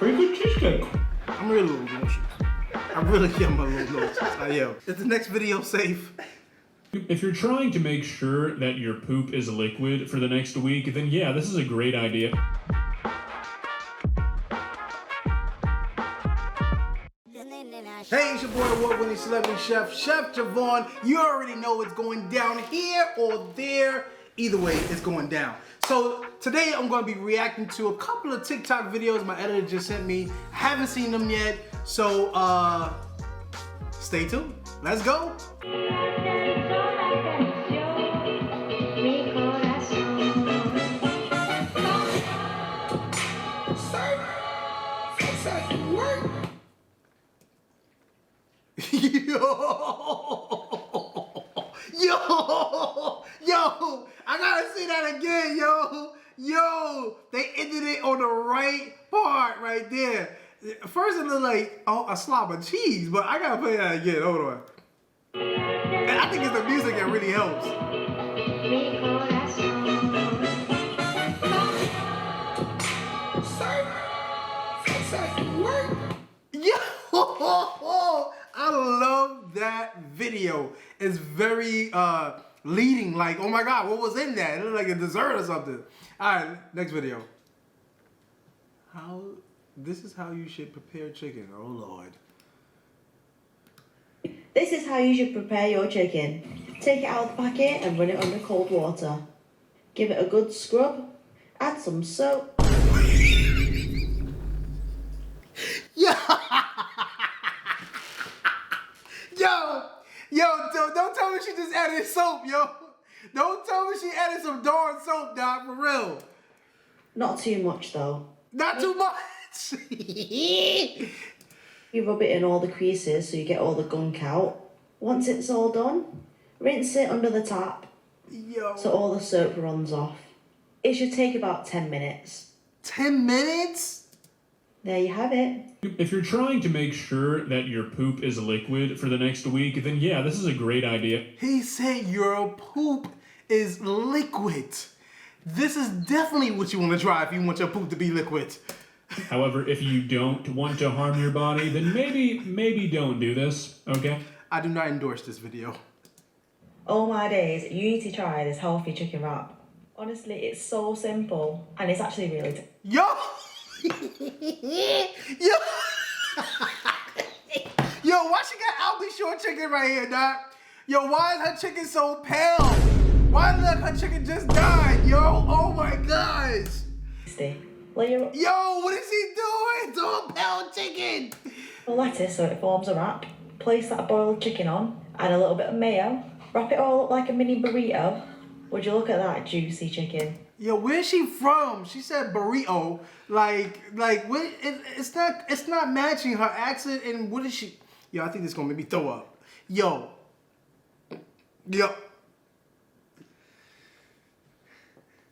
Pretty good cheesecake. I'm really a little nauseous. I really am a little nauseous. I am. Is the next video safe? If you're trying to make sure that your poop is liquid for the next week, then yeah, this is a great idea. Hey, it's your boy, award-winning celebrity chef, Chef Juvon. You already know it's going down here or there. Either way, it's going down. So today I'm going to be reacting to a couple of TikTok videos my editor just sent me. Haven't seen them yet, so stay tuned. Let's go. Yo, I gotta see that again, yo, they ended it on the right part right there. First it looked like a slob of cheese, but I gotta play that again, hold on. And I think it's the music that really helps. Yo, I love that video. It's very leading, like, oh my God, what was in that? It looked like a dessert or something. All right, next video. This is how you should prepare chicken. Oh Lord. This is how you should prepare your chicken. Take it out of the packet and run it under cold water. Give it a good scrub. Add some soap. Yo, don't tell me she just added soap, yo. Don't tell me she added some darn soap, Doc, for real. Not too much, though. Not too much. You rub it in all the creases so you get all the gunk out. Once it's all done, rinse it under the tap so all the soap runs off. It should take about 10 minutes. 10 minutes? There you have it. If you're trying to make sure that your poop is liquid for the next week, then yeah, this is a great idea. He said your poop is liquid. This is definitely what you want to try if you want your poop to be liquid. However, if you don't want to harm your body, then maybe don't do this, okay? I do not endorse this video. Oh my days, you need to try this healthy chicken wrap. Honestly, it's so simple and it's actually really Yo! Yo, why she got Albie Shore chicken right here, Doc? Yo, why is her chicken so pale? Why look, her chicken just died, yo? Oh my gosh. Yo, what is he doing to a pale chicken? Lettuce so it forms a wrap. Place that boiled chicken on, add a little bit of mayo, wrap it all up like a mini burrito. Would you look at that juicy chicken? Yo, where's she from? She said burrito. Like what? It's not matching her accent. And what is she? Yo, I think this is gonna make me throw up. Yo.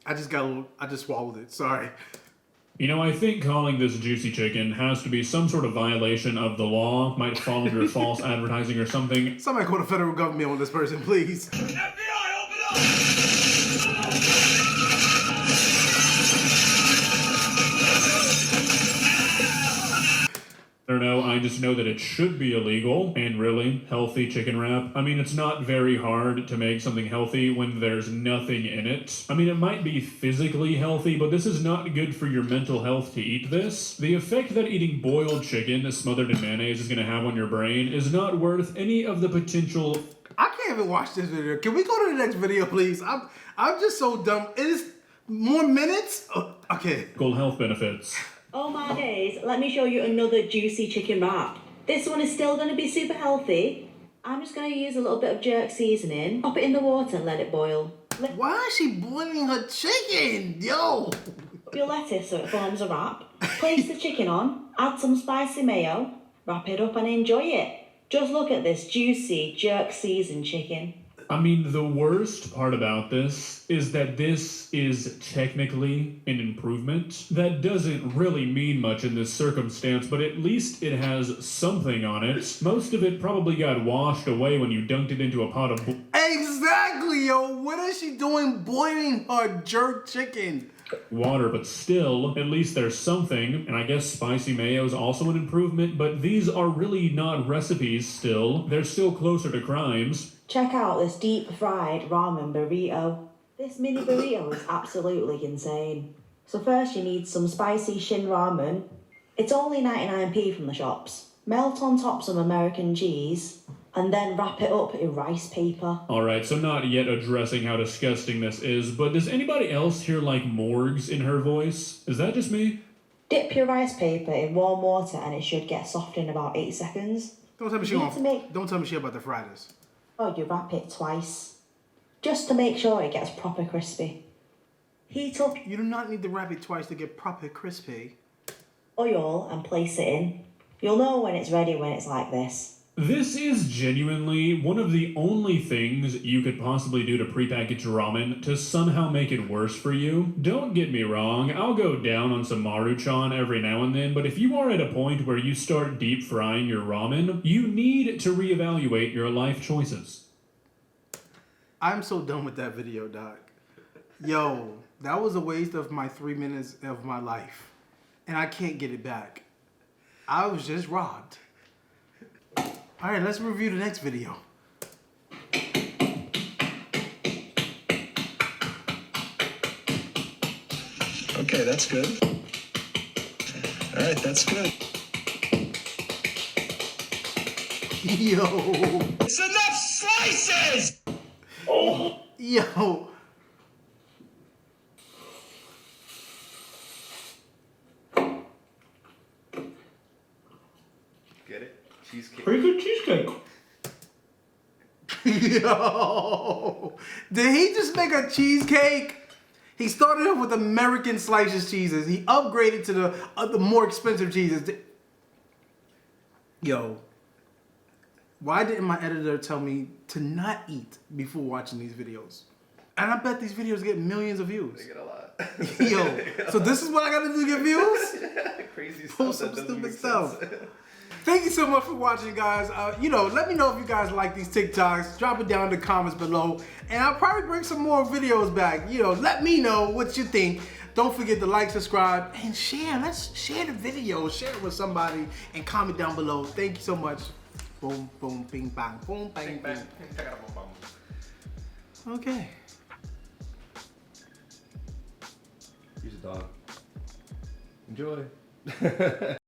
I just swallowed it. Sorry. You know, I think calling this juicy chicken has to be some sort of violation of the law. Might fall under false advertising or something. Somebody call the federal government on this person, please. FBI, open up! I don't know, I just know that it should be illegal, and really, healthy chicken wrap. I mean, it's not very hard to make something healthy when there's nothing in it. I mean, it might be physically healthy, but this is not good for your mental health to eat this. The effect that eating boiled chicken smothered in mayonnaise is gonna have on your brain is not worth any of the potential. I can't even watch this video. Can we go to the next video, please? I'm just so dumb. It is more minutes? Oh, okay. Gold health benefits. Oh my days, let me show you another juicy chicken wrap. This one is still going to be super healthy. I'm just going to use a little bit of jerk seasoning, pop it in the water and let it boil. Why is she boiling her chicken? Yo! Put your lettuce so it forms a wrap. Place the chicken on, add some spicy mayo, wrap it up and enjoy it. Just look at this juicy jerk seasoned chicken. I mean, the worst part about this is that this is technically an improvement. That doesn't really mean much in this circumstance, but at least it has something on it. Most of it probably got washed away when you dunked it into a pot of... Exactly, yo! What is she doing boiling her jerk chicken? Water, but still, at least there's something. And I guess spicy mayo is also an improvement, but these are really not recipes still. They're still closer to crimes. Check out this deep fried ramen burrito. This mini burrito is absolutely insane. So first you need some spicy shin ramen. It's only 99p from the shops. Melt on top some American cheese, and then wrap it up in rice paper. Alright, so not yet addressing how disgusting this is, but does anybody else hear like morgues in her voice? Is that just me? Dip your rice paper in warm water and it should get soft in about 8 seconds. Don't tell me she about to fry this. Oh, you wrap it twice. Just to make sure it gets proper crispy. Heat up You do not need to wrap it twice to get proper crispy. oil and place it in. You'll know when it's ready when it's like this. This is genuinely one of the only things you could possibly do to prepackaged ramen to somehow make it worse for you. Don't get me wrong, I'll go down on some Maruchan every now and then, but if you are at a point where you start deep frying your ramen, you need to reevaluate your life choices. I'm so done with that video, Doc. Yo, that was a waste of my 3 minutes of my life. And I can't get it back. I was just robbed. All right, let's review the next video. Okay, that's good. All right, that's good. Yo. It's enough slices! Yo. Get it? Cheesecake. Pretty good cheesecake. Yo. Did he just make a cheesecake? He started off with American slices cheeses. He upgraded to the more expensive cheeses. Yo. Why didn't my editor tell me to not eat before watching these videos? And I bet these videos get millions of views. They get a lot. Yo, so this is what I gotta do to get views? Crazy stuff. Post some that doesn't stupid make stuff. sense. Thank you so much for watching, guys. Let me know if you guys like these TikToks. Drop it down in the comments below. And I'll probably bring some more videos back. Let me know what you think. Don't forget to like, subscribe, and share. Let's share the video. Share it with somebody and comment down below. Thank you so much. Boom, boom, bing, bang, boom, bang, bang. Okay. Here's a dog. Enjoy.